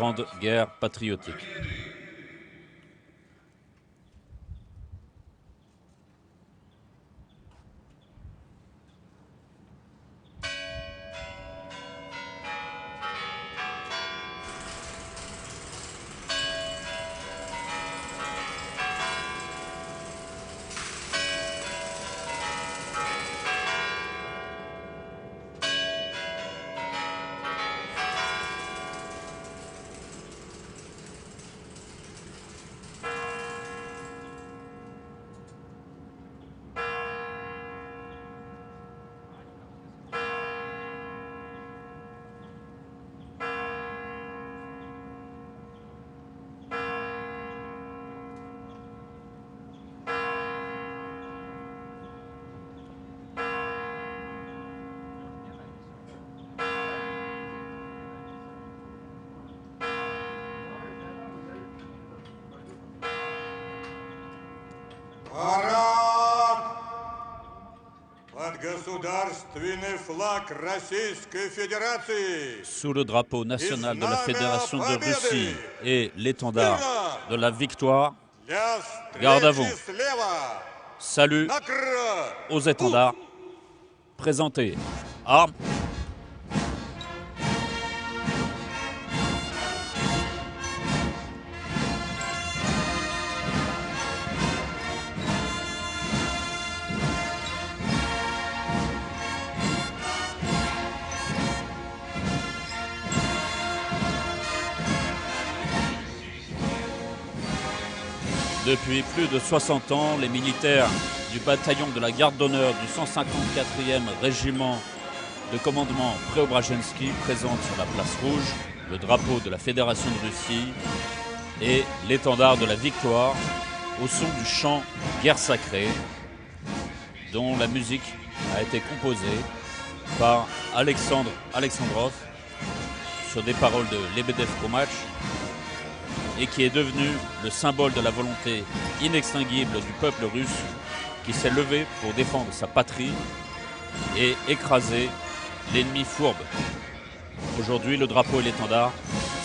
grande guerre patriotique. Sous le drapeau national de la Fédération de Russie et l'étendard de la victoire, garde à vous. Salut aux étendards. Présentez armes. Depuis plus de 60 ans, les militaires du bataillon de la garde d'honneur du 154e régiment de commandement Preobrazhensky présentent sur la place rouge le drapeau de la Fédération de Russie et l'étendard de la victoire au son du chant Guerre sacrée, dont la musique a été composée par Alexandre Alexandrov sur des paroles de Lebedev Komach, et qui est devenu le symbole de la volonté inextinguible du peuple russe qui s'est levé pour défendre sa patrie et écraser l'ennemi fourbe. Aujourd'hui, le drapeau et l'étendard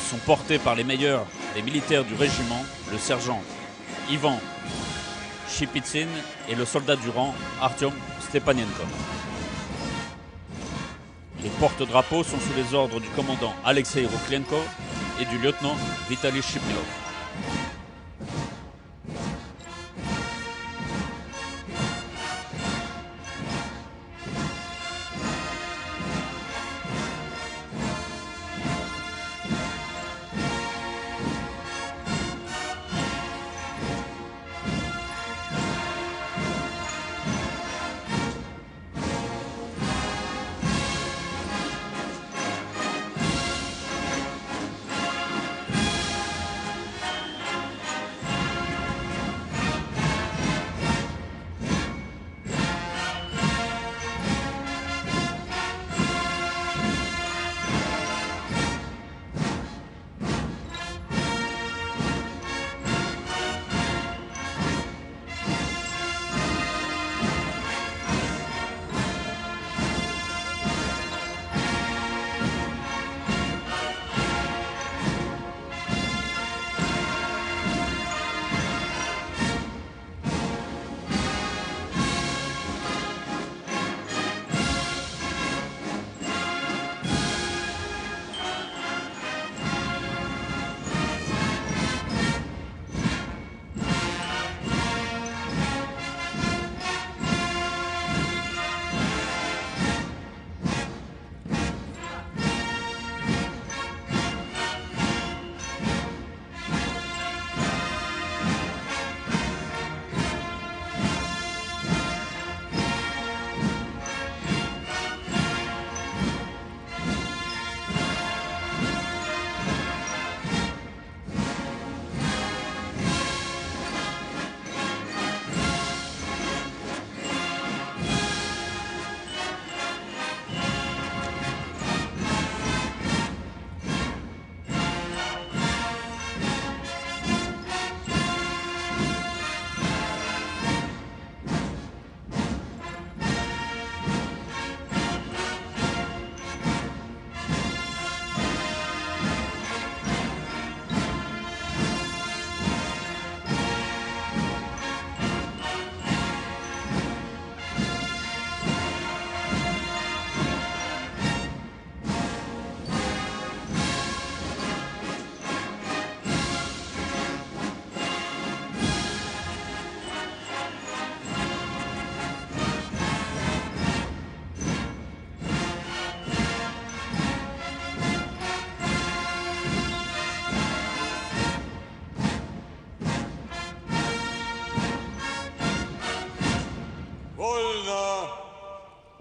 sont portés par les meilleurs des militaires du régiment, le sergent Ivan Shipitsin et le soldat du rang Artyom Stepanenko. Les porte-drapeaux sont sous les ordres du commandant Alexei Rouklenko et du lieutenant Vitaly Shipilov.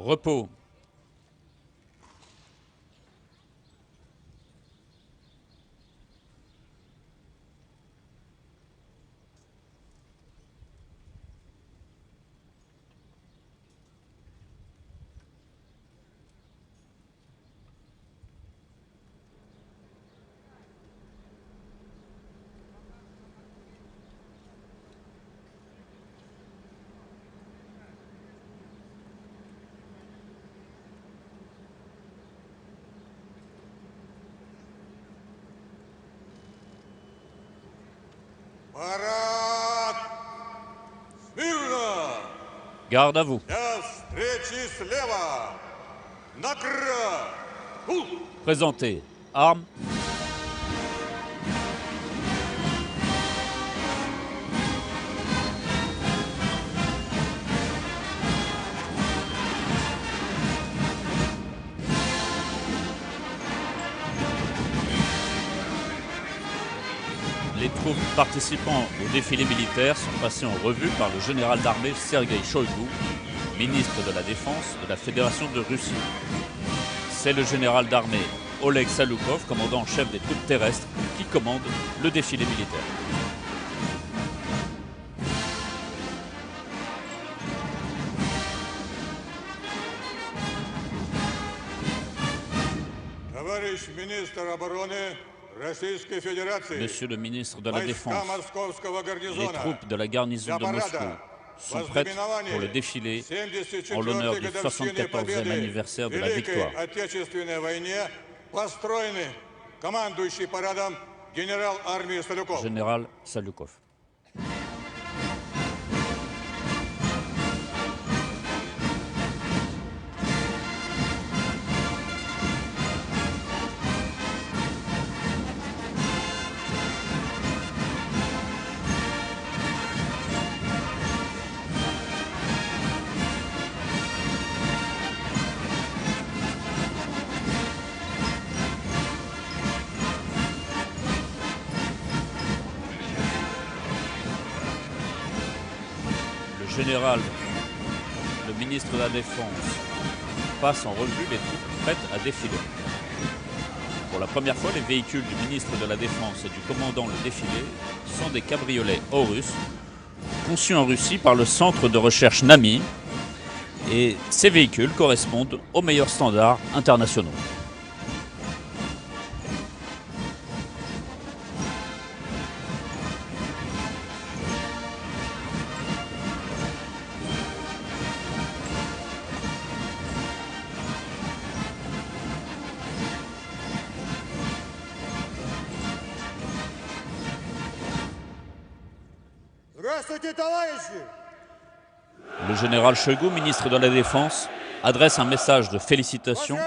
Repos. Парад! Смирно! Garde à vous. Для встречи слева! Накра! Présentez. Armes. Les troupes participant au défilé militaire sont passées en revue par le général d'armée Sergueï Shoigu, ministre de la Défense de la Fédération de Russie. C'est le général d'armée Oleg Saloukov, commandant en chef des troupes terrestres, qui commande le défilé militaire. Товарищ министр обороны Российской Fédération, Monsieur le ministre de la Défense, войска московского les гарнизона, troupes de la garnison de Moscou sont prêtes pour le défilé en l'honneur du 74e anniversaire de la victoire. Великой Отечественной войне построены командующий парадом генерал армии Салюков. Général Saloukov. Le général, le ministre de la Défense, passe en revue les troupes prêtes à défiler. Pour la première fois, les véhicules du ministre de la Défense et du commandant le défilé sont des cabriolets Horus, conçus en Russie par le centre de recherche NAMI, et ces véhicules correspondent aux meilleurs standards internationaux. Здравствуйте, товарищи! Le général Shoigu, ministre de la Défense, adresse un message de félicitations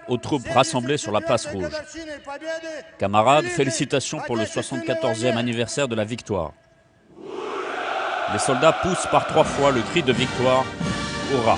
aux troupes rassemblées sur la place rouge. Camarades, félicitations pour le 74e anniversaire de la victoire. Les soldats poussent par 3 fois le cri de victoire « Hurrah !».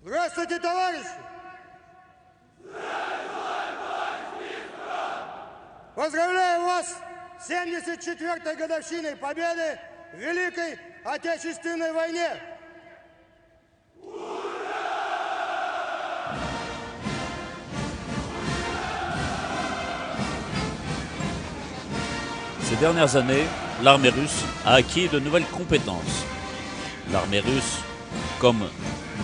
Здравствуйте, товарищи! Поздравляю вас с 74-й годовщиной победы в Великой Отечественной войне! Ces dernières années, l'armée russe a acquis de nouvelles compétences. L'armée russe, comme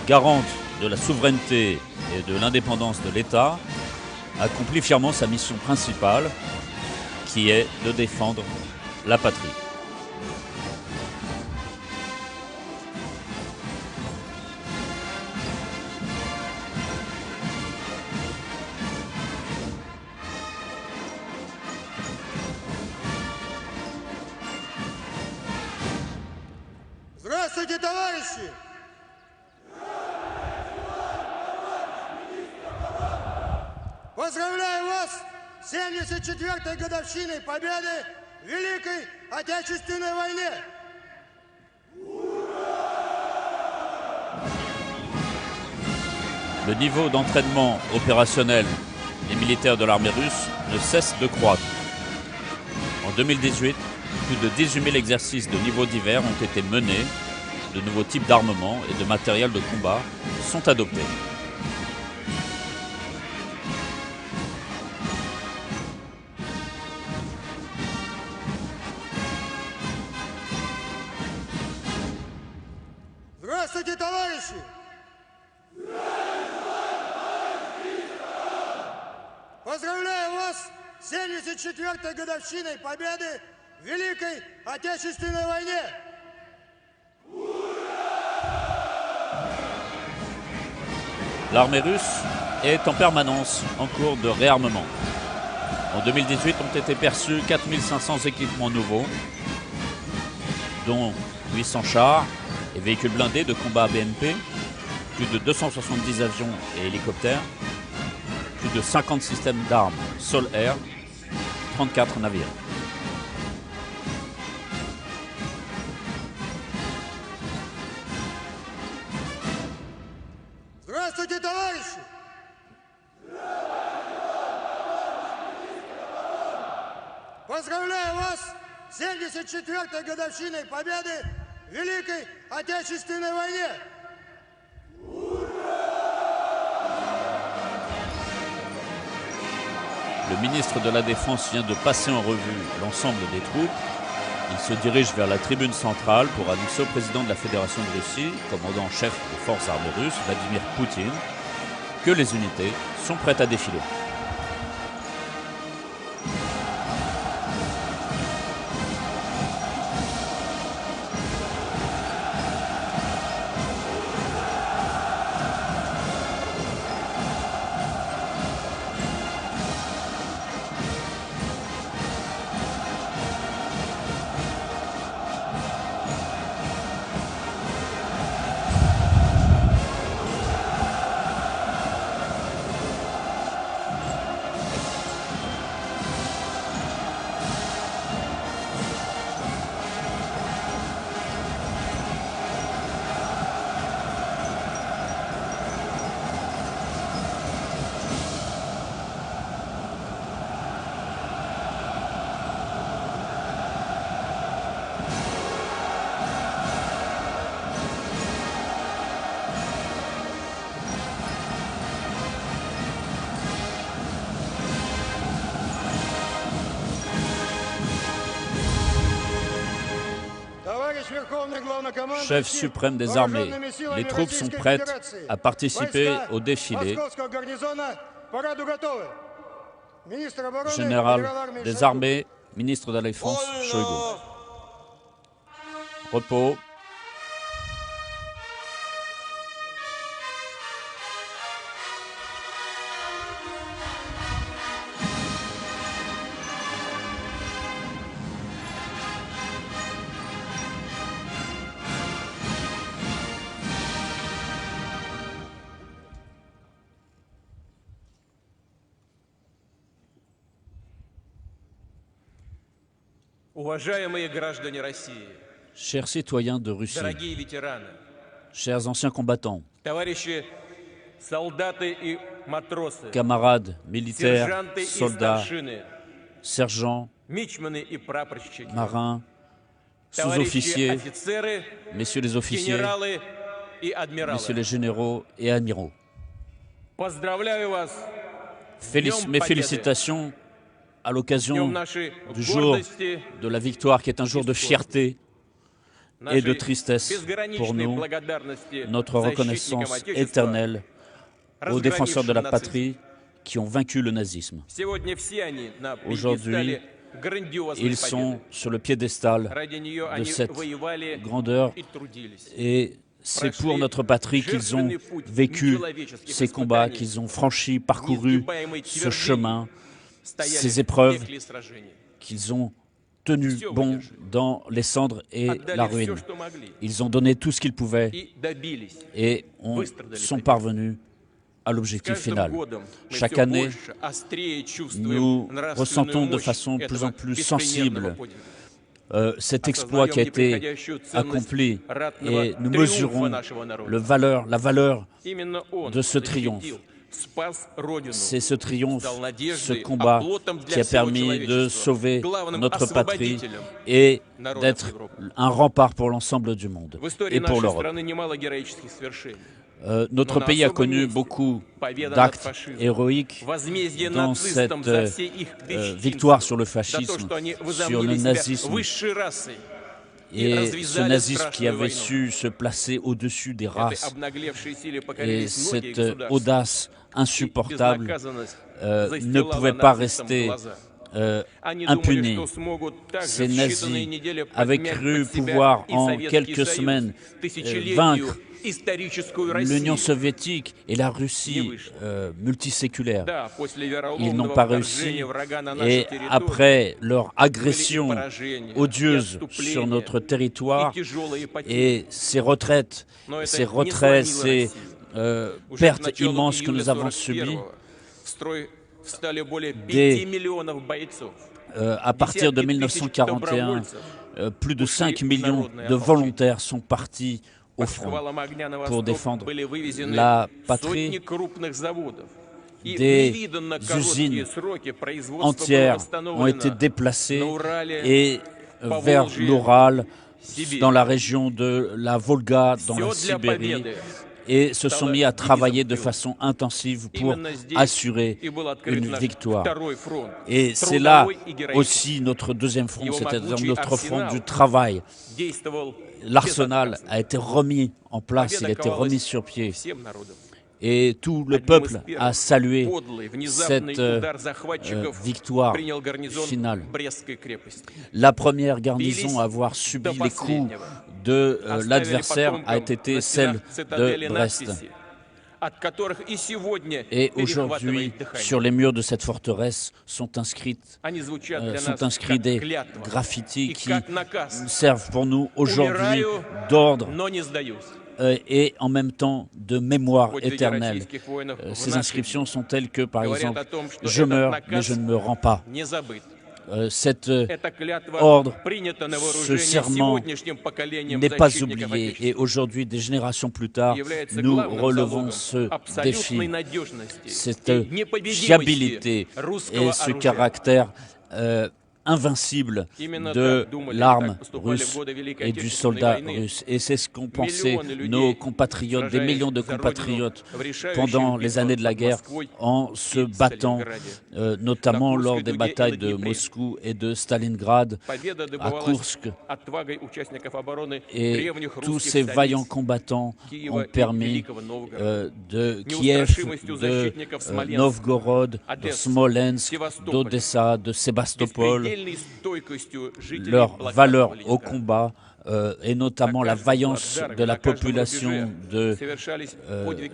garante de la souveraineté et de l'indépendance de l'État, accomplit fièrement sa mission principale, qui est de défendre la patrie. Здравствуйте, товарищи! Поздравляю вас с 74-й годовщиной победы в Великой Отечественной войне! Le niveau d'entraînement opérationnel des militaires de l'armée russe ne cesse de croître. En 2018, plus de 18 000 exercices de niveaux divers ont été menés, de nouveaux types d'armements et de matériel de combat sont adoptés. Здравствуйте, товарищи! Поздравляю вас с 74-й годовщиной победы в Великой Отечественной войне! L'armée russe est en permanence en cours de réarmement. En 2018 ont été perçus 4500 équipements nouveaux, dont 800 chars et véhicules blindés de combat BMP, plus de 270 avions et hélicoptères, plus de 50 systèmes d'armes sol-air, 34 navires. Здравствуйте, товарищи! Поздравляю вас с 74-й годовщиной победы в Великой Отечественной войне! Le ministre de la Défense vient de passer en revue l'ensemble des troupes. Il se dirige vers la tribune centrale pour annoncer au président de la Fédération de Russie, commandant en chef des forces armées russes, Vladimir Poutine, que les unités sont prêtes à défiler. Chef suprême des armées, les troupes sont prêtes à participer au défilé. Général des armées, ministre de la Défense, Shoigu. Repos. Chers citoyens de Russie, chers anciens combattants, camarades militaires, soldats, sergents, marins, sous-officiers, messieurs les officiers, messieurs les généraux et admiraux. Mes félicitations à l'occasion du jour de la victoire, qui est un jour de fierté et de tristesse pour nous, notre reconnaissance éternelle aux défenseurs de la patrie qui ont vaincu le nazisme. Aujourd'hui, ils sont sur le piédestal de cette grandeur et c'est pour notre patrie qu'ils ont vécu ces combats, qu'ils ont franchi, parcouru ce chemin, ces épreuves qu'ils ont tenu bon dans les cendres et la ruine. Ils ont donné tout ce qu'ils pouvaient et sont parvenus à l'objectif final. Chaque année, nous ressentons de façon de plus en plus sensible cet exploit qui a été accompli et nous mesurons la valeur de ce triomphe. C'est ce triomphe, ce combat qui a permis de sauver notre patrie et d'être un rempart pour l'ensemble du monde et pour l'Europe. Notre pays a connu beaucoup d'actes héroïques dans cette victoire sur le fascisme, sur le nazisme, et ce nazisme qui avait su se placer au-dessus des races. Et cette audace insupportable ne pouvait pas rester impunie. Ces nazis avaient cru pouvoir en quelques semaines vaincre l'Union soviétique et la Russie multiséculaire. Ils n'ont pas réussi et après leur agression odieuse sur notre territoire et ces retraites, ces pertes immenses que nous avons subies, à partir de 1941, plus de 5 millions de volontaires sont partis au front pour défendre la patrie. Des usines entières ont été déplacées et vers l'Oural, dans la région de la Volga, dans la Sibérie, et se sont mis à travailler de façon intensive pour assurer une victoire. Et c'est là aussi notre deuxième front, c'est-à-dire notre front du travail. L'arsenal a été remis en place, il a été remis sur pied. Et tout le peuple a salué cette victoire finale. La première garnison à avoir subi les coups de l'adversaire a été celle de Brest. Et aujourd'hui, sur les murs de cette forteresse sont inscrits des graffitis qui servent pour nous aujourd'hui d'ordre et en même temps de mémoire éternelle. Ces inscriptions sont telles que, par exemple, « Je meurs, mais je ne me rends pas ». Cet ordre, ce serment n'est pas oublié et aujourd'hui, des générations plus tard, nous relevons ce défi, cette fiabilité et ce caractère invincible de l'arme russe et du soldat russe. Et c'est ce qu'ont pensé nos compatriotes, des millions de compatriotes pendant les années de la guerre en se battant, notamment lors des batailles de Moscou et de Stalingrad, à Koursk. Et tous ces vaillants combattants ont permis de Kiev, de Novgorod, de Smolensk, d'Odessa, de Sébastopol, leur valeur au combat et notamment la vaillance de la population de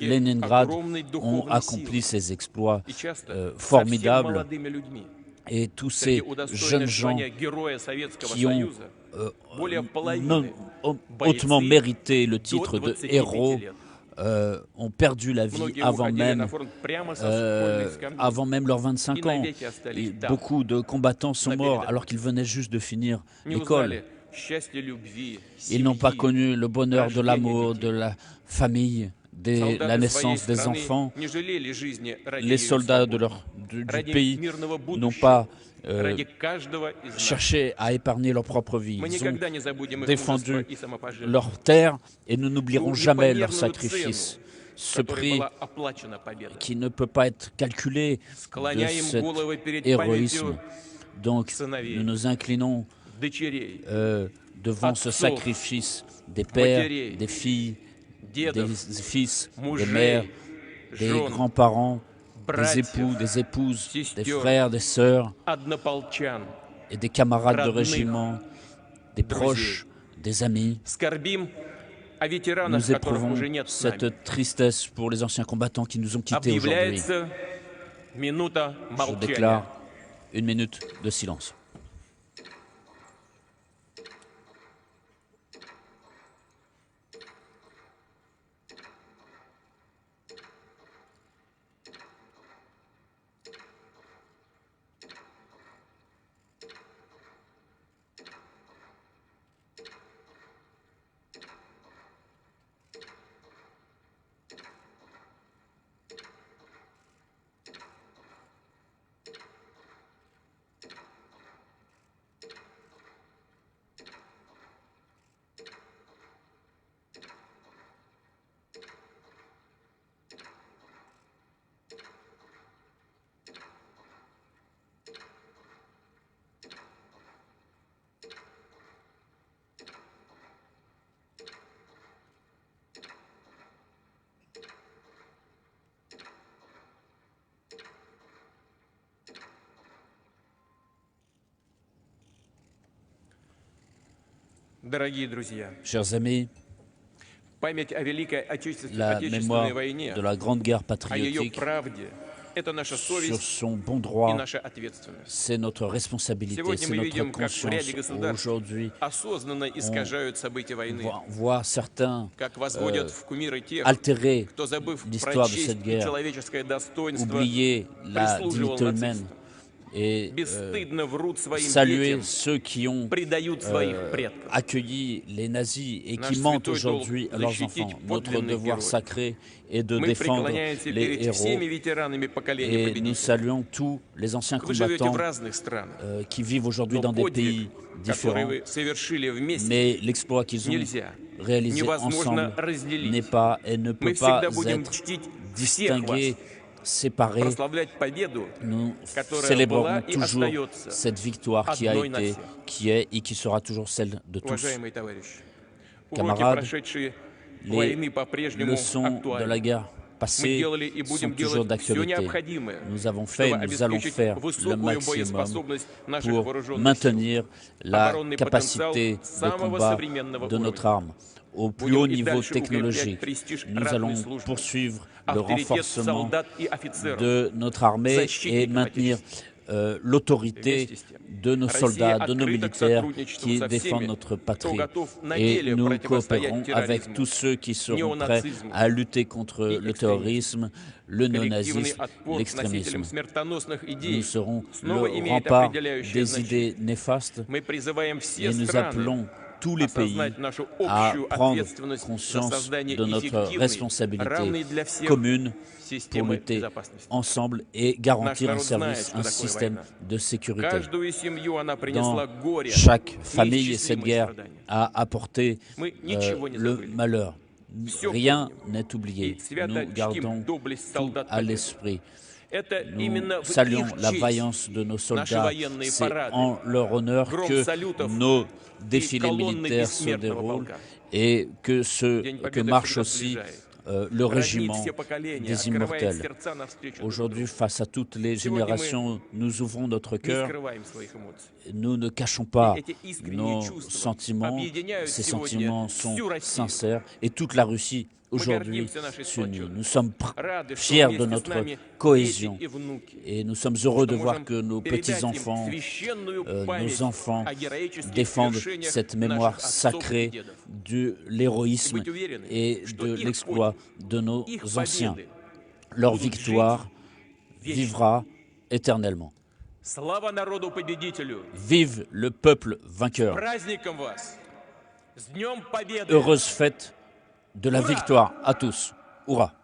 Leningrad ont accompli ces exploits formidables. Et tous ces jeunes gens qui ont hautement mérité le titre de héros ont perdu la vie avant même leurs 25 ans. Et beaucoup de combattants sont morts alors qu'ils venaient juste de finir l'école. Ils n'ont pas connu le bonheur de l'amour, de la famille, de la naissance des enfants. Les soldats du pays n'ont pas cherché à épargner leur propre vie. Ils ont défendu leur terre et nous n'oublierons jamais leur sacrifice. Ce prix qui ne peut pas être calculé de cet héroïsme. Donc nous nous inclinons devant ce sacrifice des pères, des filles, des fils, des mères, des grands-parents, des époux, des épouses, des frères, des sœurs et des camarades de régiment, des proches, des amis. Nous éprouvons cette tristesse pour les anciens combattants qui nous ont quittés aujourd'hui. Je déclare une minute de silence. Дорогие друзья, Chers amis, память о Великой la mémoire Отечественной войне, de la Grande Guerre о ее patriotique, правде, это наша sur совесть son bon и droit, наша ответственность. c'est notre responsabilité, Сегодня c'est мы notre видим, как в conscience. ряде государств Aujourd'hui, осознанно искажают события войны, voir certains как возводят в кумиры тех, altérer кто, забыв про l'histoire de честь cette и guerre, человеческое достоинство, oublier la прислуживал dignité humaine нацистам, et бесстыдно врут своим saluer детям, ceux qui ont предают своих предков. accueilli les nazis et Наш qui mentent святой aujourd'hui долг à leurs защитить enfants. Notre подлинных devoir героев. sacré est de Мы défendre преклоняемся les перед héros всеми ветеранами поколения et nous победителей. saluons tous les anciens Вы живете в combattants разных странах, qui vivent aujourd'hui но dans des подвиг, pays который différents. вы совершили вместе, Mais l'exploit qu'ils ont нельзя, réalisé невозможно ensemble разделить. n'est pas et ne peut Мы pas всегда будем être чтить всех distingué, вас, séparé. прославлять победу, Nous которая célébrerons была и toujours остается cette victoire qui a одной на été, всех. qui est et qui sera toujours celle de tous. Уважаемые товарищи, уроки, Camarades, прошедшие Les войны, по-прежнему leçons de la актуальны. guerre Мы passée делали и sont будем toujours делать все d'actualité. необходимое, Nous avons fait et чтобы nous allons обеспечить faire le высокую maximum боеспособность наших pour вооруженных сил, maintenir la оборонный потенциал capacité de самого combat современного de notre уровня. arme au plus Будем haut и niveau дальше укреплять technologique. престиж Nous ратной allons службы, poursuivre le авторитет renforcement солдат и офицеров, de notre armée et защитников maintenir Отечества. l'autorité Вместе с тем, de nos Россия soldats, de nos открыта к militaires сотрудничеству qui со défendent всеми, notre кто patrie. готов на Et деле nous противостоять coopérons avec терроризму, tous ceux qui seront prêts неонацизму à lutter contre и le экстремизму. terrorisme, le Коллективный néonazisme, отпор l'extrémisme. носителям смертоносных Nous идей serons снова le имеет rempart определяющее des значение. idées néfastes Мы призываем все et nous страны appelons tous les pays осознать нашу à общую prendre ответственность за conscience создание de notre эффективной, responsabilité равной для всех commune pour системы lutter безопасности. ensemble et garantir un народ знает, service, что un такое système война. de sécurité. Каждую семью она Dans принесла горе chaque и famille, cette неисчислимые guerre страдания. a apporté Мы ничего не le забыли. malheur. Всё Rien помним. n'est oublié. И свято Nous gardons чтим доблесть tout солдат à Победы. l'esprit. Это Nous именно в saluons их la честь vaillance de nos soldats. военные C'est парады, en leur honneur гром que салютов nos défilés колонны militaires se бессмертного déroulent полка. et que, День que Победы marche всегда aussi сближает. le Роднит régiment все поколения, des открывает immortels. сердца навстречу друг Aujourd'hui, другу. face à toutes les Сегодня мы générations, nous ouvrons notre Не cœur. скрываем своих эмоций. Nous ne cachons pas Эти искренние nos чувства sentiments. объединяют Ces сегодня sentiments sont всю Россию. sincères et toute la Russie Мы aujourd'hui гордимся нашей s'unit. сплоченностью. Nous sommes Рады, что fiers de вместе с notre нами cohésion дети и внуки. et nous sommes heureux de Что voir можем que nos передать им petits-enfants, священную память nos enfants о героических défendent вершениях cette mémoire наших отцов и sacrée дедов. de l'héroïsme Быть уверены, et что de их l'exploit подвиг, de nos их anciens. победы Leur будут victoire жить вечно. vivra éternellement. Слава народу-победителю! Vive le peuple vainqueur. Праздником вас! С Днем Победы! Heureuse fête de la Hurrah! victoire à tous. Hurrah!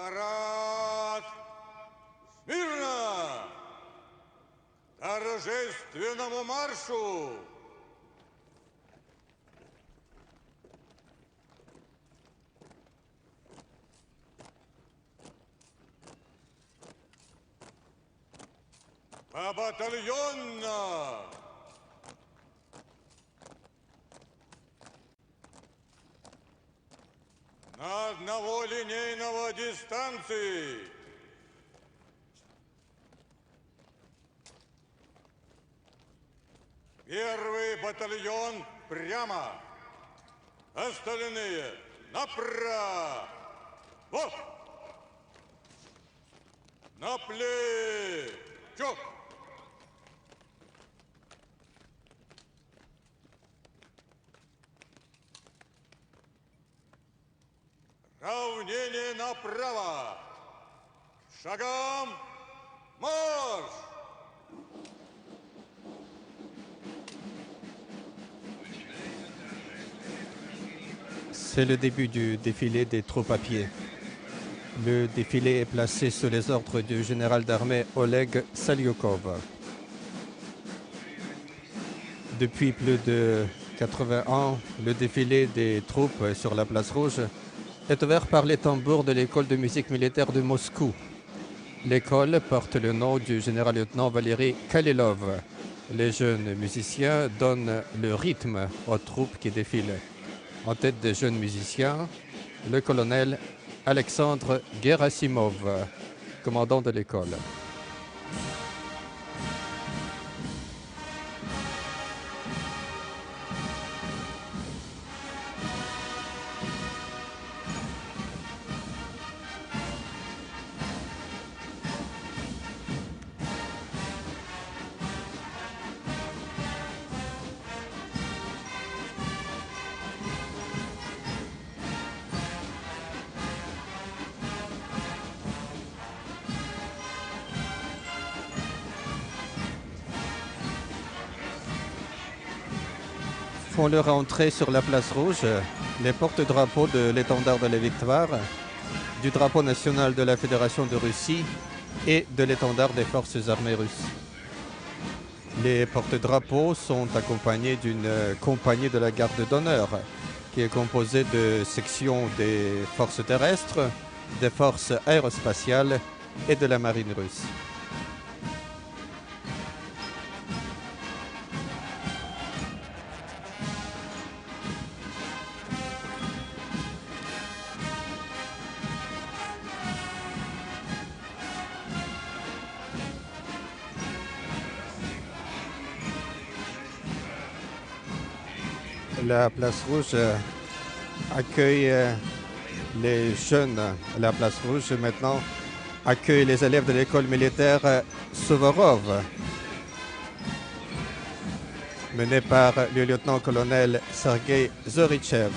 Парад! Смирно! Торжественному маршу! Побатальонно! одного линейного дистанции. Первый батальон прямо, остальные направо. Вот. На плечо. Равнение направо. Шагом марш! C'est le début du défilé des troupes à pied. Le défilé est placé sous les ordres du général d'armée Oleg Salyukov. Depuis plus de 80 ans, le défilé des troupes sur la place rouge est ouvert par les tambours de l'école de musique militaire de Moscou. L'école porte le nom du général-lieutenant Valéry Kalilov. Les jeunes musiciens donnent le rythme aux troupes qui défilent. En tête des jeunes musiciens, le colonel Alexandre Gerasimov, commandant de l'école. Font leur entrée sur la place rouge les porte-drapeaux de l'étendard de la victoire, du drapeau national de la Fédération de Russie et de l'étendard des forces armées russes. Les porte-drapeaux sont accompagnés d'une compagnie de la garde d'honneur qui est composée de sections des forces terrestres, des forces aérospatiales et de la marine russe. La place rouge accueille les jeunes. La place rouge maintenant accueille les élèves de l'école militaire Suvorov, menée par le lieutenant-colonel Sergei Zorichev.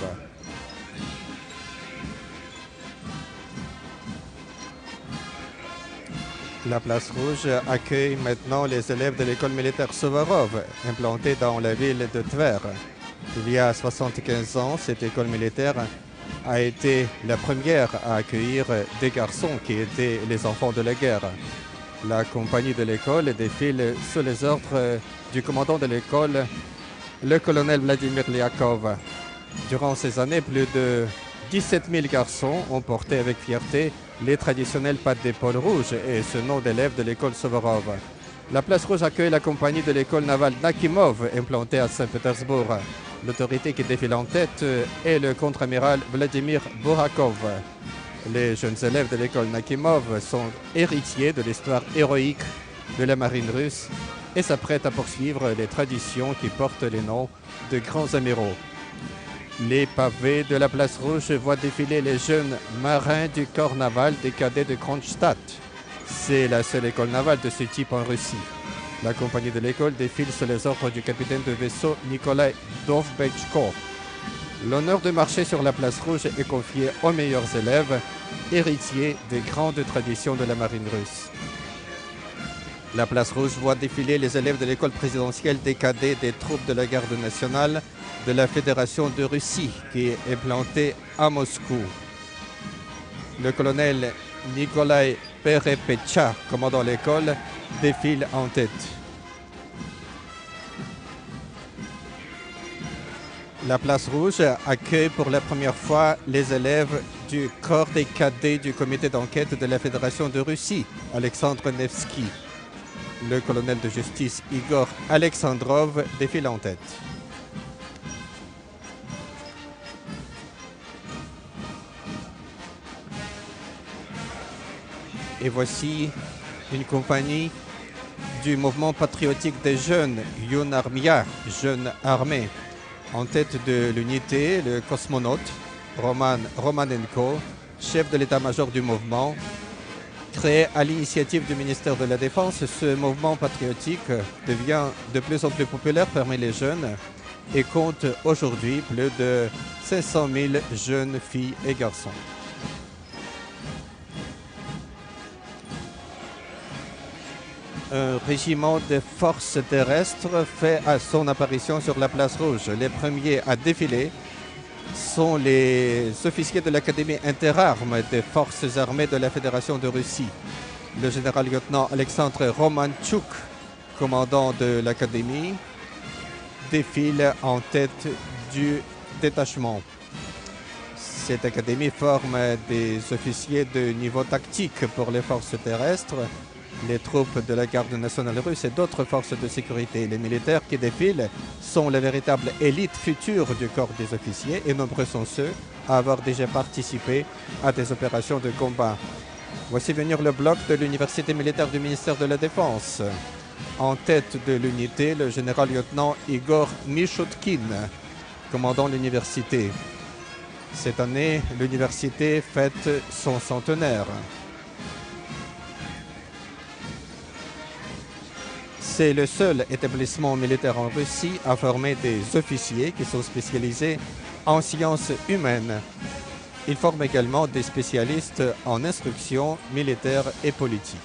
La place rouge accueille maintenant les élèves de l'école militaire Suvorov, implantée dans la ville de Tver. Il y a 75 ans, cette école militaire a été la première à accueillir des garçons qui étaient les enfants de la guerre. La compagnie de l'école défile sous les ordres du commandant de l'école, le colonel Vladimir Lyakov. Durant ces années, plus de 17 000 garçons ont porté avec fierté les traditionnelles pattes d'épaule rouges et ce nom d'élève de l'école Suvorov. La place rouge accueille la compagnie de l'école navale Nakimov, implantée à Saint-Pétersbourg. L'autorité qui défile en tête est le contre-amiral Vladimir Borakov. Les jeunes élèves de l'école Nakimov sont héritiers de l'histoire héroïque de la marine russe et s'apprêtent à poursuivre les traditions qui portent les noms de grands amiraux. Les pavés de la place rouge voient défiler les jeunes marins du corps naval des cadets de Kronstadt. C'est la seule école navale de ce type en Russie. La compagnie de l'école défile sous les ordres du capitaine de vaisseau Nikolai Dovbechko. L'honneur de marcher sur la place rouge est confié aux meilleurs élèves, héritiers des grandes traditions de la marine russe. La place rouge voit défiler les élèves de l'école présidentielle des cadets des troupes de la garde nationale de la Fédération de Russie, qui est implantée à Moscou. Le colonel Nikolai Perepecha, commandant l'école, défile en tête. La place rouge accueille pour la première fois les élèves du corps des cadets du comité d'enquête de la Fédération de Russie, Alexandre Nevsky. Le colonel de justice Igor Alexandrov défile en tête. Et voici une compagnie du mouvement patriotique des jeunes, Yun Armia, Jeunes Armées. En tête de l'unité, le cosmonaute Roman Romanenko, chef de l'état-major du mouvement. Créé à l'initiative du ministère de la Défense, ce mouvement patriotique devient de plus en plus populaire parmi les jeunes et compte aujourd'hui plus de 500 000 jeunes filles et garçons. Un régiment de forces terrestres fait son apparition sur la place rouge. Les premiers à défiler sont les officiers de l'Académie interarmes des forces armées de la Fédération de Russie. Le général-lieutenant Alexandre Romanchuk, commandant de l'Académie, défile en tête du détachement. Cette académie forme des officiers de niveau tactique pour les forces terrestres, les troupes de la garde nationale russe et d'autres forces de sécurité. Les militaires qui défilent sont la véritable élite future du corps des officiers et nombreux sont ceux à avoir déjà participé à des opérations de combat. Voici venir le bloc de l'université militaire du ministère de la Défense. En tête de l'unité, le général-lieutenant Igor Mishutkin, commandant l'université. Cette année, l'université fête son centenaire. C'est le seul établissement militaire en Russie à former des officiers qui sont spécialisés en sciences humaines. Il forme également des spécialistes en instruction militaire et politique.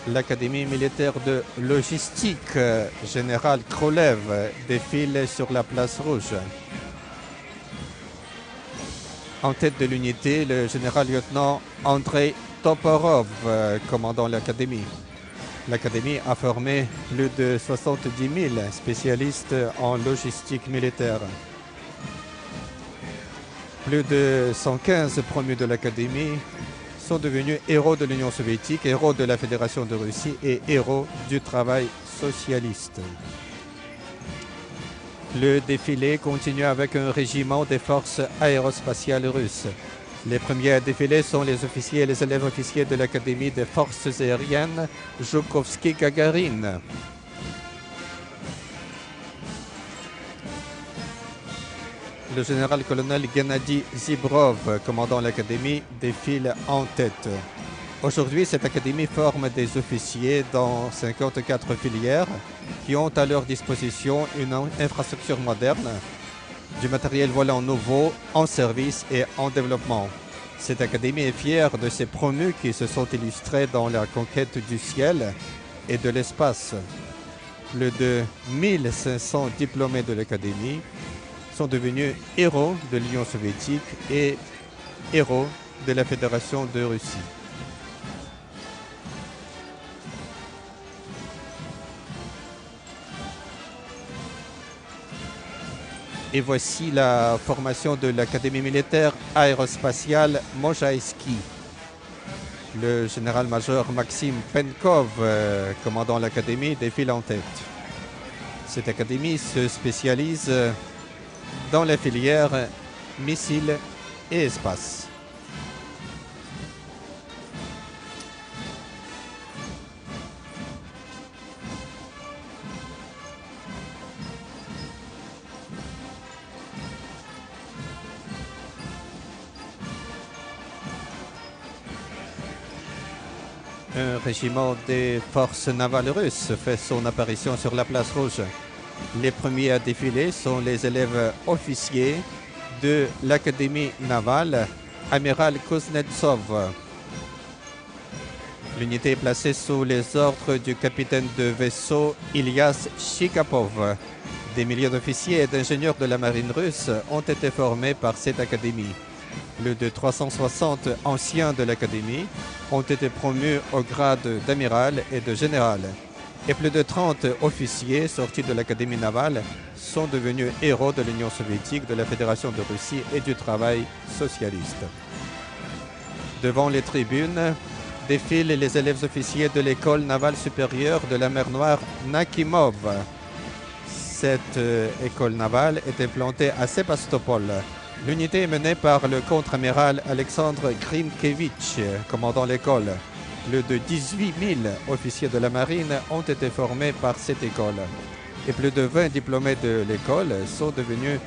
L'Académie militaire de logistique Général Krolev défile sur la place rouge. En tête de l'unité, le général-lieutenant Andrei Toporov, commandant l'Académie. L'Académie a formé plus de 70 000 spécialistes en logistique militaire. Plus de 115 promus de l'Académie sont devenus héros de l'Union soviétique, héros de la Fédération de Russie et héros du travail socialiste. Le défilé continue avec un régiment des forces aérospatiales russes. Les premiers à défiler sont les officiers et les élèves officiers de l'Académie des forces aériennes Joukovski-Gagarine. Le général-colonel Gennady Zibrov, commandant l'Académie, défile en tête. Aujourd'hui, cette académie forme des officiers dans 54 filières qui ont à leur disposition une infrastructure moderne, du matériel volant nouveau en service et en développement. Cette académie est fière de ses promus qui se sont illustrés dans la conquête du ciel et de l'espace. Plus de 1500 diplômés de l'académie sont devenus héros de l'Union soviétique et héros de la Fédération de Russie. Et voici la formation de l'Académie militaire aérospatiale Mojaïski. Le général-major Maxime Penkov, commandant l'Académie, défile en tête. Cette académie se spécialise dans la filière missiles et espace. Un régiment des forces navales russes fait son apparition sur la place rouge. Les premiers à défiler sont les élèves officiers de l'Académie navale Amiral Kuznetsov. L'unité est placée sous les ordres du capitaine de vaisseau Ilyas Shikapov. Des milliers d'officiers et d'ingénieurs de la marine russe ont été formés par cette académie. Plus de 360 anciens de l'académie ont été promus au grade d'amiral et de général. Et plus de 30 officiers sortis de l'académie navale sont devenus héros de l'Union soviétique, de la Fédération de Russie et du travail socialiste. Devant les tribunes défilent les élèves officiers de l'école navale supérieure de la mer Noire Nakimov. Cette école navale est implantée à Sébastopol. L'unité est menée par le contre-amiral Alexandre Grinkevich, commandant l'école. Plus de 18 000 officiers de la marine ont été formés par cette école. Et plus de 20 diplômés de l'école sont devenus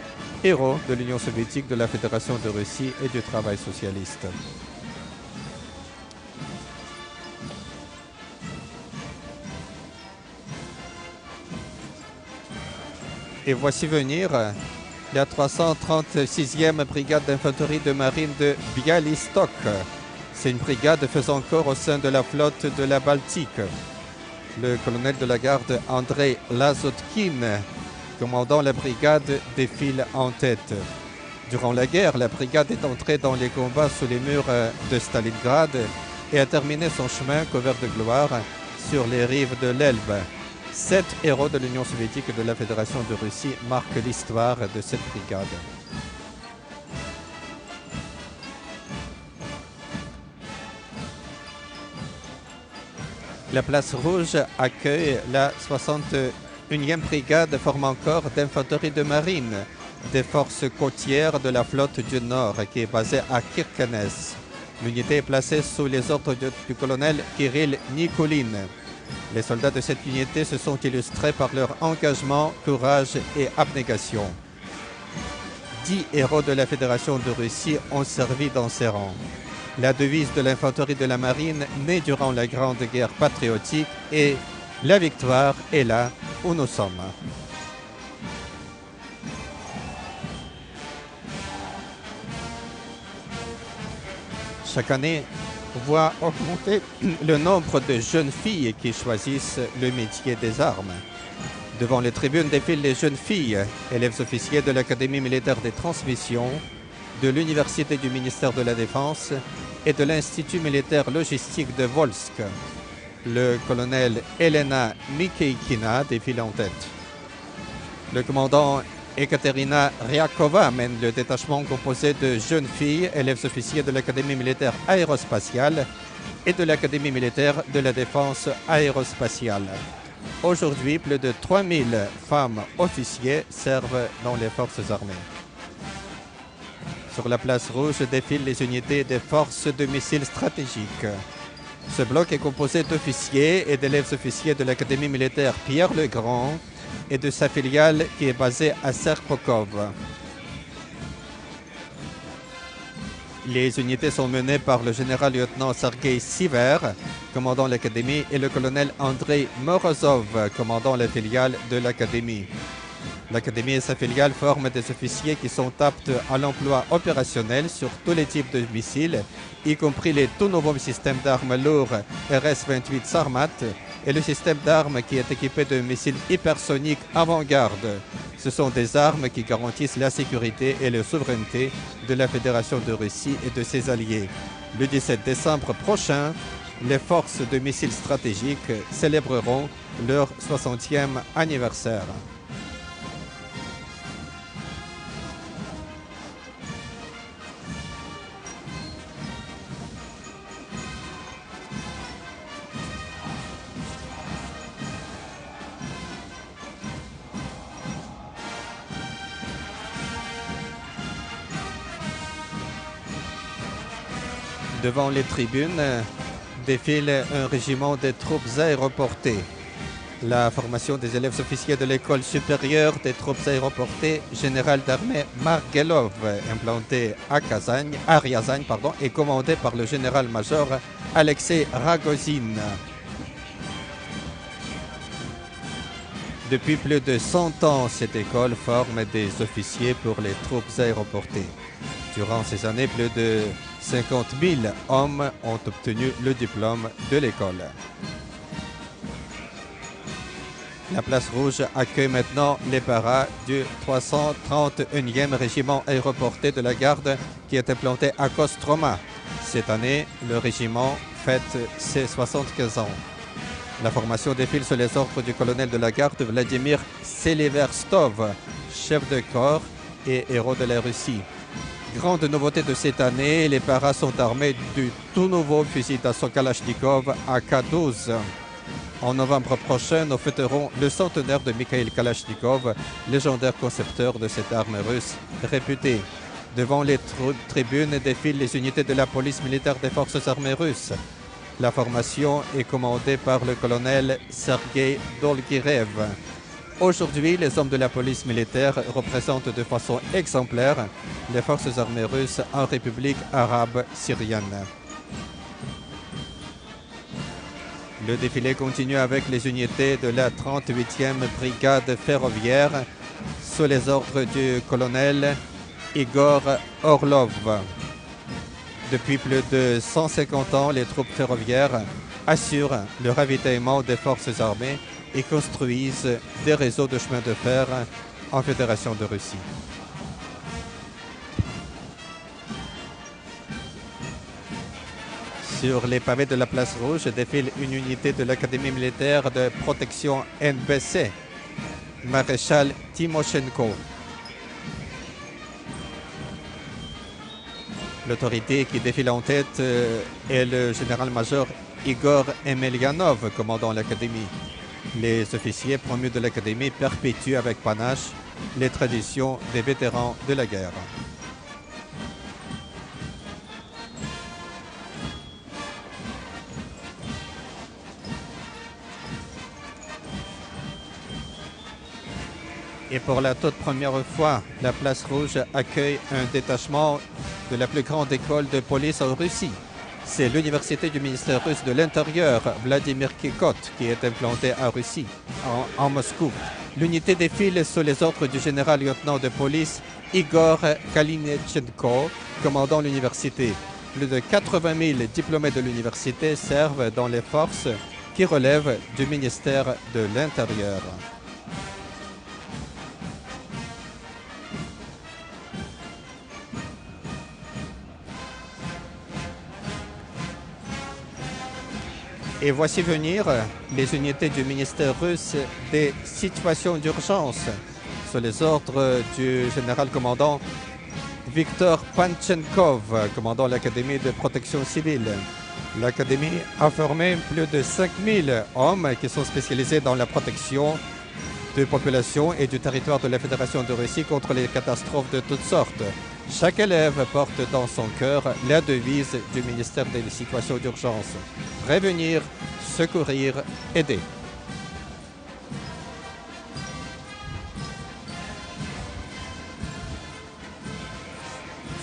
héros de l'Union soviétique, de la Fédération de Russie et du travail socialiste. Et voici venir la 336e brigade d'infanterie de marine de Bialystok. C'est une brigade faisant corps au sein de la flotte de la Baltique. Le colonel de la garde Andrei Lazotkin, commandant la brigade, défile en tête. Durant la guerre, la brigade est entrée dans les combats sous les murs de Stalingrad et a terminé son chemin couvert de gloire sur les rives de l'Elbe. 7 héros de l'Union soviétique et de la Fédération de Russie marquent l'histoire de cette brigade. La place rouge accueille la 61e brigade formant corps d'infanterie de marine des forces côtières de la flotte du Nord qui est basée à Kirkenes. L'unité est placée sous les ordres du colonel Kirill Nikulin. Les soldats de cette unité se sont illustrés par leur engagement, courage et abnégation. 10 héros de la Fédération de Russie ont servi dans ces rangs. La devise de l'infanterie de la marine née durant la Grande Guerre patriotique est « La victoire est là où nous sommes ». Chaque année voit augmenter le nombre de jeunes filles qui choisissent le métier des armes. Devant les tribunes défilent les jeunes filles, élèves officiers de l'Académie militaire des transmissions, de l'Université du ministère de la Défense et de l'Institut militaire logistique de Volsk. Le colonel Elena Mikeikina défile en tête. Le commandant Ekaterina Ryakova mène le détachement composé de jeunes filles, élèves officiers de l'Académie militaire aérospatiale et de l'Académie militaire de la défense aérospatiale. Aujourd'hui, plus de 3000 femmes officiers servent dans les forces armées. Sur la place rouge défilent les unités des forces de missiles stratégiques. Ce bloc est composé d'officiers et d'élèves officiers de l'Académie militaire Pierre-le-Grand et de sa filiale qui est basée à Serpokov. Les unités sont menées par le général-lieutenant Sergei Siver, commandant l'Académie, et le colonel Andrei Morozov, commandant la filiale de l'Académie. L'Académie et sa filiale forment des officiers qui sont aptes à l'emploi opérationnel sur tous les types de missiles, y compris les tout nouveaux systèmes d'armes lourds RS-28 Sarmat et le système d'armes qui est équipé de missiles hypersoniques avant-garde. Ce sont des armes qui garantissent la sécurité et la souveraineté de la Fédération de Russie et de ses alliés. Le 17 décembre prochain, les forces de missiles stratégiques célébreront leur 60e anniversaire. Devant les tribunes défile un régiment des troupes aéroportées. La formation des élèves officiers de l'école supérieure des troupes aéroportées général d'armée Margelov, implantée à Ryazaň, est commandée par le général-major Alexei Ragozin. Depuis plus de 100 ans, cette école forme des officiers pour les troupes aéroportées. Durant ces années, plus de 50 000 hommes ont obtenu le diplôme de l'école. La place rouge accueille maintenant les paras du 331e régiment aéroporté de la garde qui est implanté à Kostroma. Cette année, le régiment fête ses 75 ans. La formation défile sous les ordres du colonel de la garde Vladimir Seliverstov, chef de corps et héros de la Russie. Grande nouveauté de cette année, les paras sont armés du tout nouveau fusil d'assaut Kalachnikov AK-12. En novembre prochain, nous fêterons le centenaire de Mikhail Kalachnikov, légendaire concepteur de cette arme russe réputée. Devant les tribunes défilent les unités de la police militaire des forces armées russes. La formation est commandée par le colonel Sergei Dolgirev. Aujourd'hui, les hommes de la police militaire représentent de façon exemplaire les forces armées russes en République arabe syrienne. Le défilé continue avec les unités de la 38e brigade ferroviaire sous les ordres du colonel Igor Orlov. Depuis plus de 150 ans, les troupes ferroviaires assurent le ravitaillement des forces armées et construisent des réseaux de chemin de fer en Fédération de Russie. Sur les pavés de la place Rouge défile une unité de l'Académie militaire de protection NBC, maréchal Timoshenko. L'autorité qui défile en tête est le général-major Igor Emelianov, commandant l'Académie. Les officiers promus de l'Académie perpétuent avec panache les traditions des vétérans de la guerre. Et pour la toute première fois, la place Rouge accueille un détachement de la plus grande école de police en Russie. C'est l'université du ministère russe de l'Intérieur, Vladimir Kikot, qui est implantée en Russie, en Moscou. L'unité défile sous les ordres du général-lieutenant de police Igor Kalinetchenko, commandant l'université. Plus de 80 000 diplômés de l'université servent dans les forces qui relèvent du ministère de l'Intérieur. Et voici venir les unités du ministère russe des situations d'urgence sous les ordres du général-commandant Viktor Panchenkov, commandant l'Académie de protection civile. L'Académie a formé plus de 5000 hommes qui sont spécialisés dans la protection de populations et du territoire de la Fédération de Russie contre les catastrophes de toutes sortes. Chaque élève porte dans son cœur la devise du ministère des situations d'urgence. Prévenir, secourir, aider.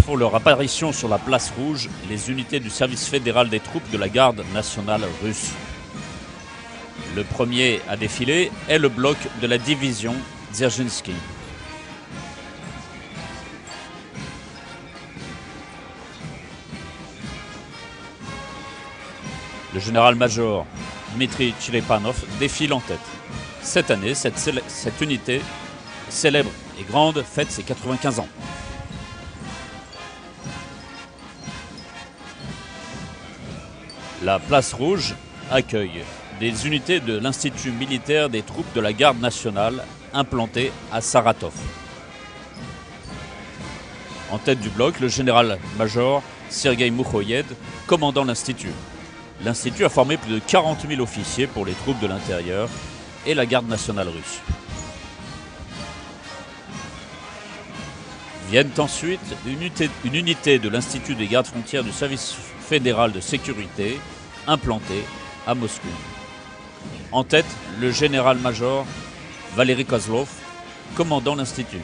Pour leur apparition sur la place Rouge, les unités du service fédéral des troupes de la garde nationale russe. Le premier à défiler est le bloc de la division Dzerzhinsky. Le général-major Dmitri Tcherepanov défile en tête. Cette année, cette unité célèbre et grande fête ses 95 ans. La place Rouge accueille des unités de l'Institut militaire des troupes de la garde nationale implanté à Saratov. En tête du bloc, le général-major Sergei Moukhoyed, commandant l'Institut. L'Institut a formé plus de 40 000 officiers pour les troupes de l'intérieur et la garde nationale russe. Viennent ensuite une unité de l'Institut des gardes frontières du service fédéral de sécurité implantée à Moscou. En tête, le général-major Valery Kozlov, commandant l'Institut.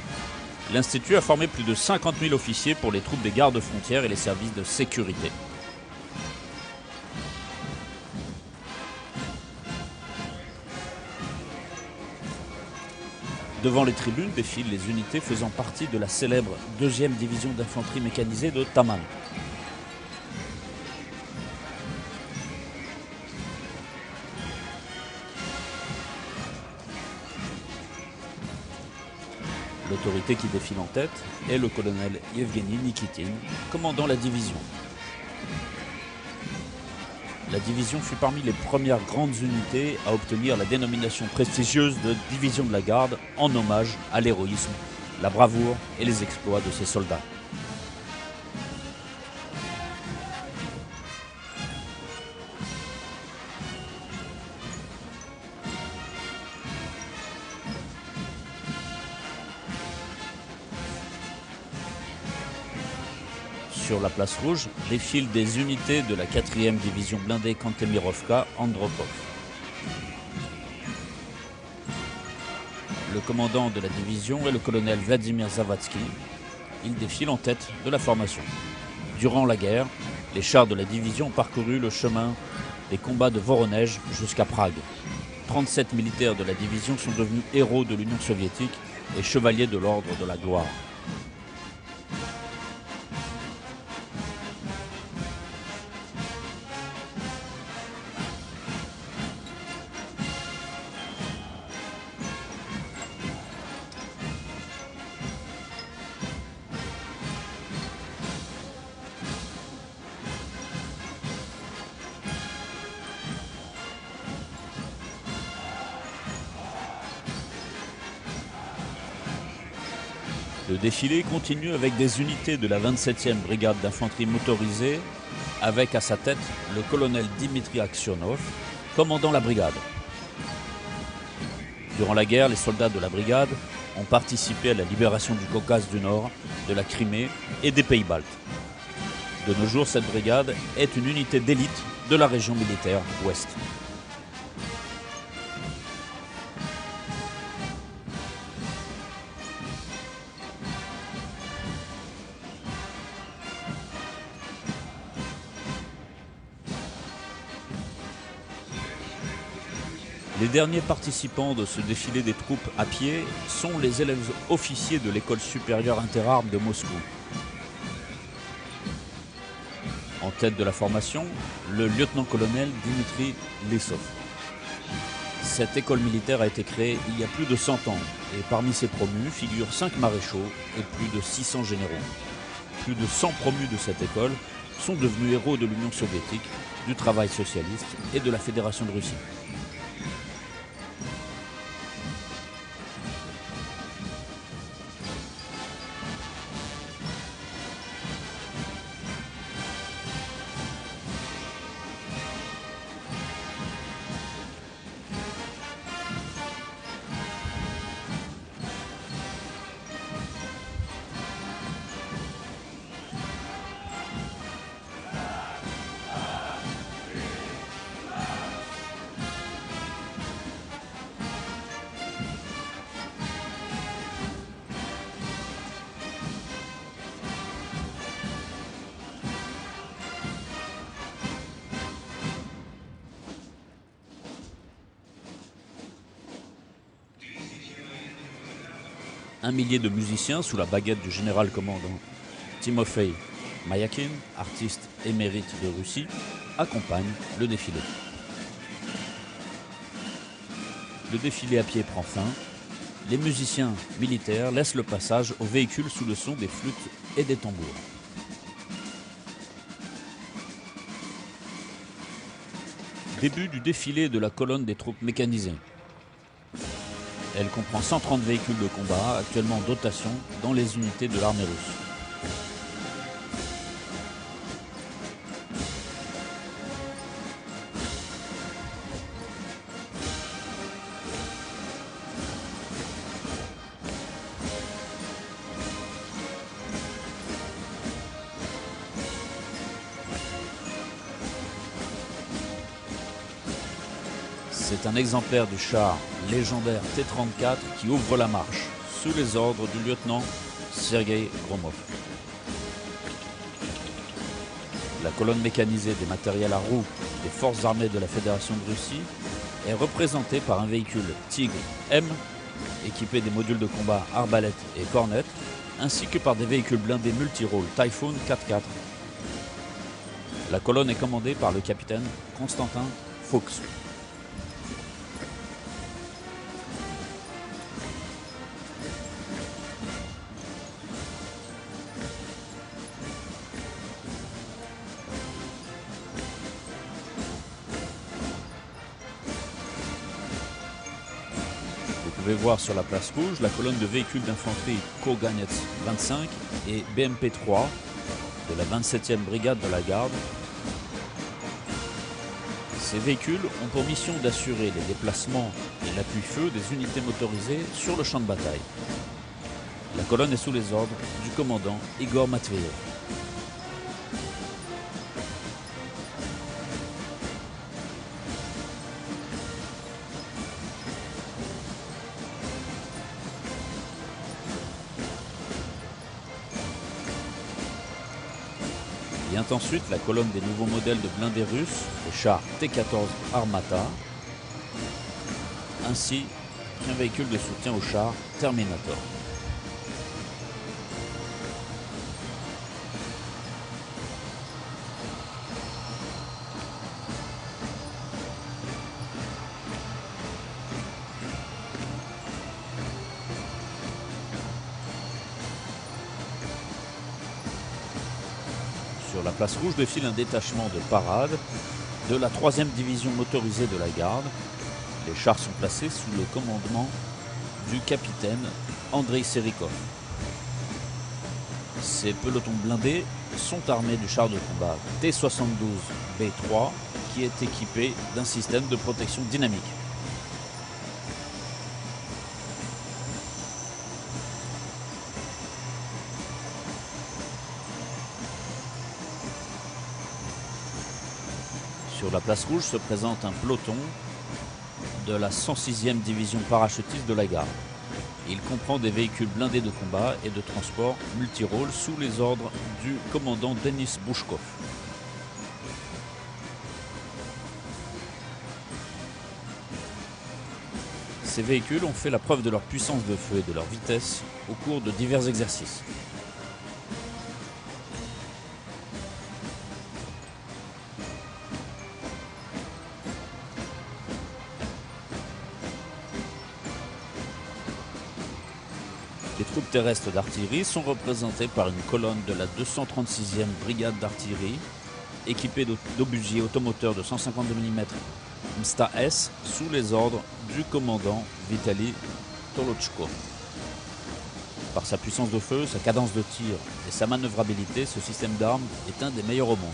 L'Institut a formé plus de 50 000 officiers pour les troupes des gardes frontières et les services de sécurité. Devant les tribunes défilent les unités faisant partie de la célèbre 2e division d'infanterie mécanisée de Taman. L'autorité qui défile en tête est le colonel Yevgeny Nikitin, commandant la division. La division fut parmi les premières grandes unités à obtenir la dénomination prestigieuse de division de la garde en hommage à l'héroïsme, la bravoure et les exploits de ses soldats. Sur la place rouge défilent des unités de la 4e division blindée Kantemirovka Andropov. Le commandant de la division est le colonel Vladimir Zavatsky. Il défile en tête de la formation. Durant la guerre, les chars de la division ont parcouru le chemin des combats de Voronej jusqu'à Prague. 37 militaires de la division sont devenus héros de l'Union soviétique et chevaliers de l'Ordre de la Gloire. Le défilé continue avec des unités de la 27e brigade d'infanterie motorisée, avec à sa tête le colonel Dimitri Aksionov, commandant la brigade. Durant la guerre, les soldats de la brigade ont participé à la libération du Caucase du Nord, de la Crimée et des Pays-Baltes. De nos jours, cette brigade est une unité d'élite de la région militaire Ouest. Les derniers participants de ce défilé des troupes à pied sont les élèves officiers de l'école supérieure interarmes de Moscou. En tête de la formation, le lieutenant-colonel Dimitri Lissov. Cette école militaire a été créée il y a plus de 100 ans et parmi ses promus figurent 5 maréchaux et plus de 600 généraux. Plus de 100 promus de cette école sont devenus héros de l'Union soviétique, du travail socialiste et de la Fédération de Russie. Un millier de musiciens sous la baguette du général commandant Timofey Mayakin, artiste émérite de Russie, accompagnent le défilé. Le défilé à pied prend fin. Les musiciens militaires laissent le passage aux véhicules sous le son des flûtes et des tambours. Début du défilé de la colonne des troupes mécanisées. Elle comprend 130 véhicules de combat, actuellement en dotation dans les unités de l'armée russe. C'est un exemplaire du char légendaire T-34 qui ouvre la marche, sous les ordres du lieutenant Sergei Gromov. La colonne mécanisée des matériels à roues des forces armées de la Fédération de Russie est représentée par un véhicule Tigre M, équipé des modules de combat arbalète et cornette, ainsi que par des véhicules blindés multirôles Typhoon 4x4. La colonne est commandée par le capitaine Konstantin Fuchs. Vous pouvez voir sur la place rouge la colonne de véhicules d'infanterie Koganets 25 et BMP 3 de la 27e brigade de la garde. Ces véhicules ont pour mission d'assurer les déplacements et l'appui-feu des unités motorisées sur le champ de bataille. La colonne est sous les ordres du commandant Igor Matveyev. Vient ensuite la colonne des nouveaux modèles de blindés russes, les chars T-14 Armata, ainsi qu'un véhicule de soutien au char Terminator. Sur la place rouge défile un détachement de parade de la 3e division motorisée de la garde. Les chars sont placés sous le commandement du capitaine Andrei Serikov. Ces pelotons blindés sont armés du char de combat T-72B3 qui est équipé d'un système de protection dynamique. Sur la place rouge se présente un peloton de la 106e division parachutiste de la garde. Il comprend des véhicules blindés de combat et de transport multirôles sous les ordres du commandant Denis Bouchkov. Ces véhicules ont fait la preuve de leur puissance de feu et de leur vitesse au cours de divers exercices. Les troupes terrestres d'artillerie sont représentées par une colonne de la 236e brigade d'artillerie équipée d'obusiers automoteurs de 152 mm MSTA-S sous les ordres du commandant Vitali Tolochko. Par sa puissance de feu, sa cadence de tir et sa manœuvrabilité, ce système d'armes est un des meilleurs au monde.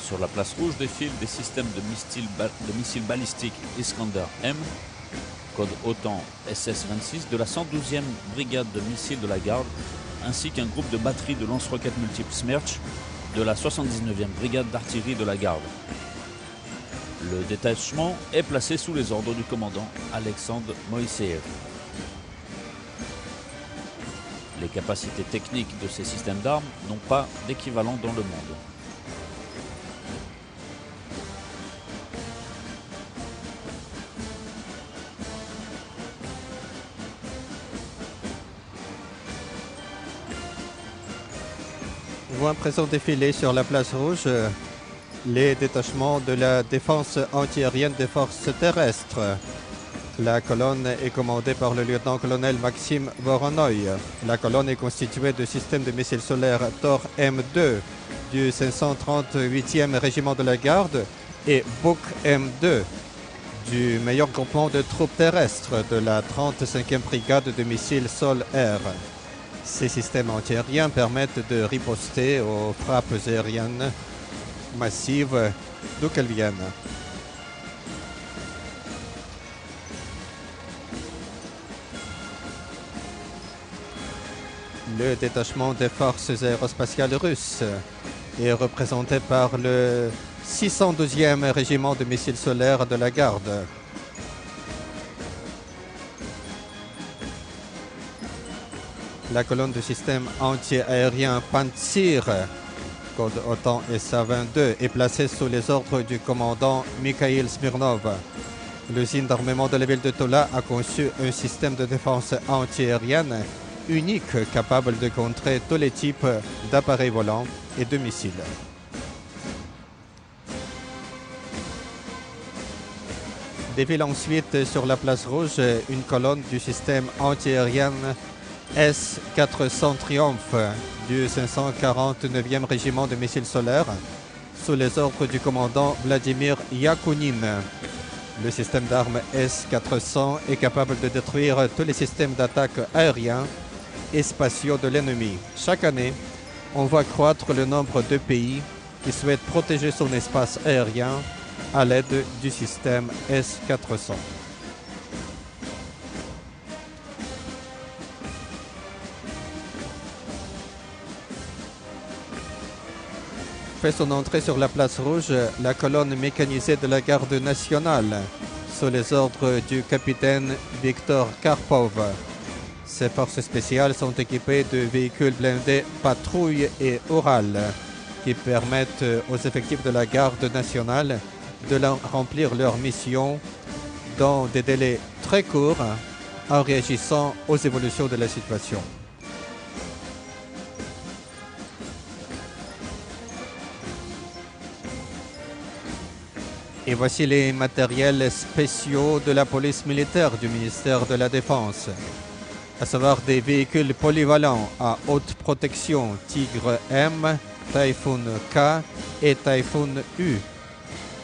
Sur la place rouge défilent des systèmes de missiles balistiques Iskander-M, code OTAN SS-26, de la 112e brigade de missiles de la garde, ainsi qu'un groupe de batteries de lance-roquettes multiples Smerch de la 79e brigade d'artillerie de la garde. Le détachement est placé sous les ordres du commandant Alexandre Moïseev. Les capacités techniques de ces systèmes d'armes n'ont pas d'équivalent dans le monde. Voit un présent défilé sur la place rouge les détachements de la défense antiaérienne des forces terrestres. La colonne est commandée par le lieutenant-colonel Maxime Voronoï. La colonne est constituée de systèmes de missiles solaires Thor M2 du 538e régiment de la garde et Buk M2 du meilleur groupement de troupes terrestres de la 35e brigade de missiles sol-air. Ces systèmes antiaériens permettent de riposter aux frappes aériennes massives d'où qu'elles viennent. Le détachement des forces aérospatiales russes est représenté par le 612e régiment de missiles solaires de la garde. La colonne du système anti-aérien Pantsir, code OTAN SA-22, est placée sous les ordres du commandant Mikhail Smirnov. L'usine d'armement de la ville de Tola a conçu un système de défense anti-aérienne unique capable de contrer tous les types d'appareils volants et de missiles. Défile ensuite sur la place rouge une colonne du système anti-aérien S-400 Triumph du 549e régiment de missiles solaires sous les ordres du commandant Vladimir Yakunin. Le système d'armes S-400 est capable de détruire tous les systèmes d'attaque aériens et spatiaux de l'ennemi. Chaque année, on voit croître le nombre de pays qui souhaitent protéger son espace aérien à l'aide du système S-400. fait son entrée sur la place rouge la colonne mécanisée de la garde nationale, sous les ordres du capitaine Viktor Karpov. Ces forces spéciales sont équipées de véhicules blindés patrouille et Oural qui permettent aux effectifs de la garde nationale de remplir leur mission dans des délais très courts en réagissant aux évolutions de la situation. Et voici les matériels spéciaux de la police militaire du ministère de la Défense, à savoir des véhicules polyvalents à haute protection Tigre M, Typhoon K et Typhoon U.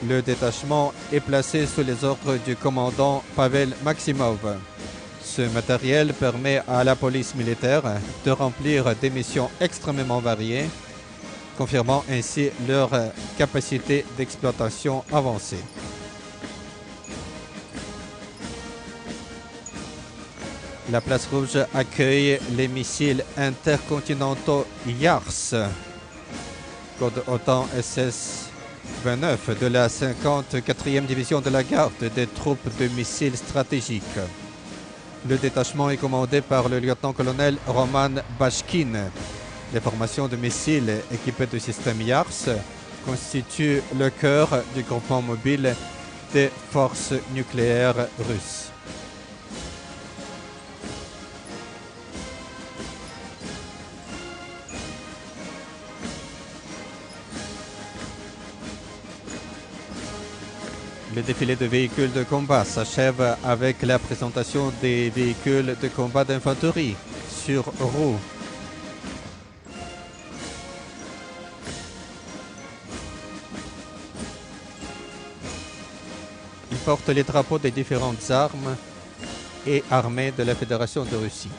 Le détachement est placé sous les ordres du commandant Pavel Maximov. Ce matériel permet à la police militaire de remplir des missions extrêmement variées, confirmant ainsi leur capacité d'exploitation avancée. La place rouge accueille les missiles intercontinentaux YARS, code OTAN SS-29 de la 54e division de la garde des troupes de missiles stratégiques. Le détachement est commandé par le lieutenant-colonel Roman Bashkin. Les formations de missiles équipées de système YARS constituent le cœur du groupement mobile des forces nucléaires russes. Le défilé de véhicules de combat s'achève avec la présentation des véhicules de combat d'infanterie sur roues. Ils portent les drapeaux des différentes armes et armées de la Fédération de Russie.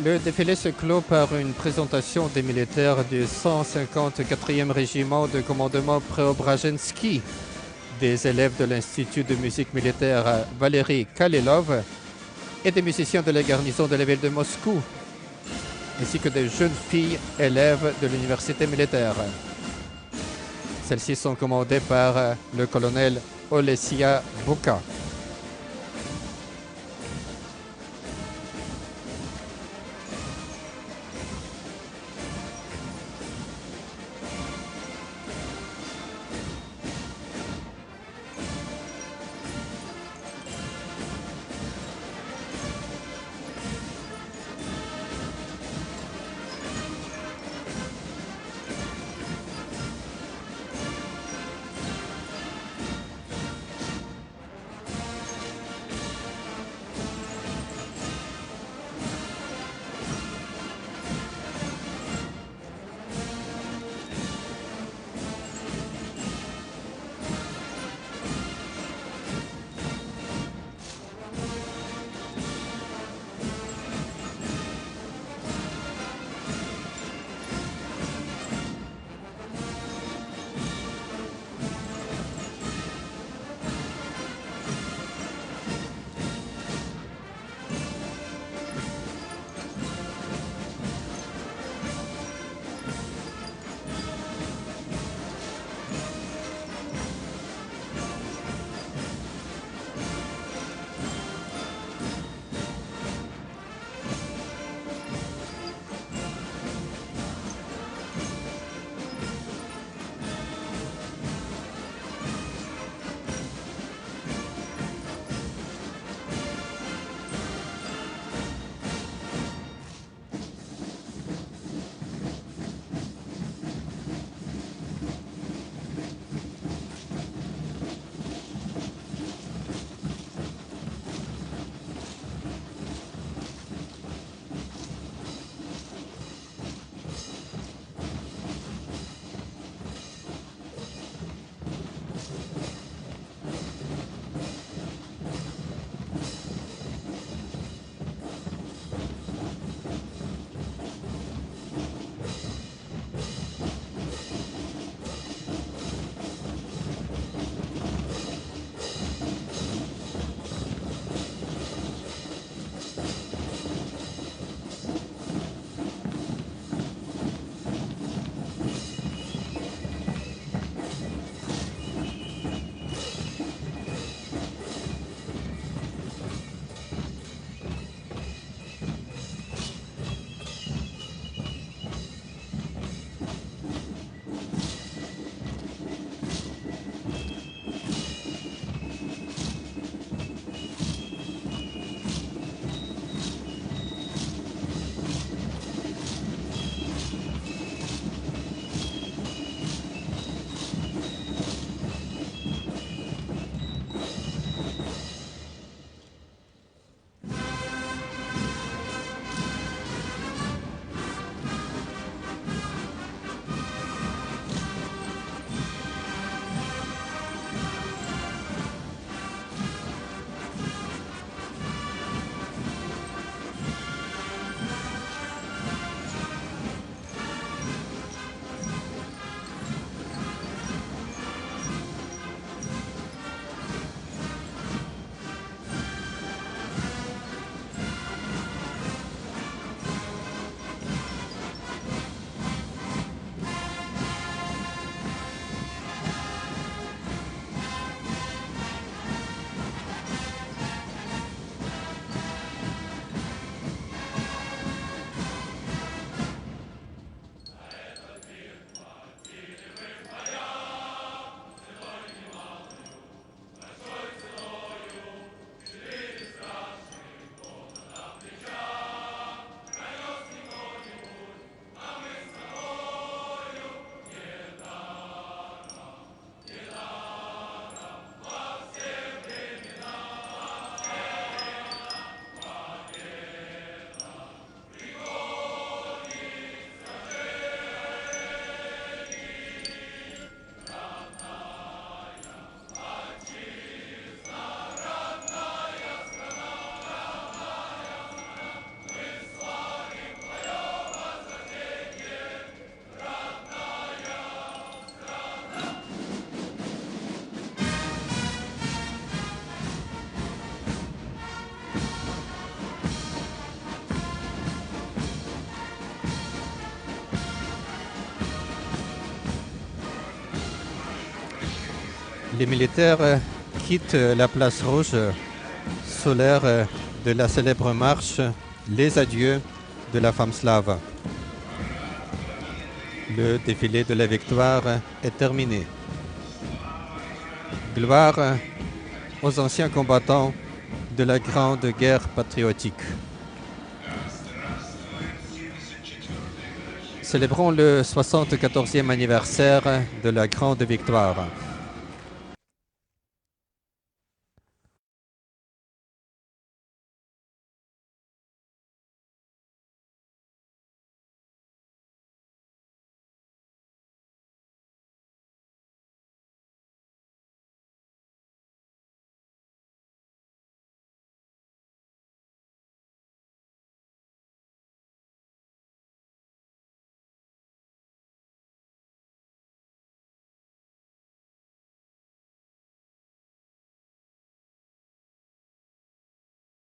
Le défilé se clôt par une présentation des militaires du 154e régiment de commandement Preobrazhensky, des élèves de l'Institut de musique militaire Valery Kalilov et des musiciens de la garnison de la ville de Moscou, ainsi que des jeunes filles élèves de l'université militaire. Celles-ci sont commandées par le colonel Olesia Buka. Les militaires quittent la place rouge sous l'air de la célèbre marche Les Adieux de la femme slave. Le défilé de la victoire est terminé. Gloire aux anciens combattants de la Grande Guerre patriotique. Célébrons le 74e anniversaire de la Grande Victoire.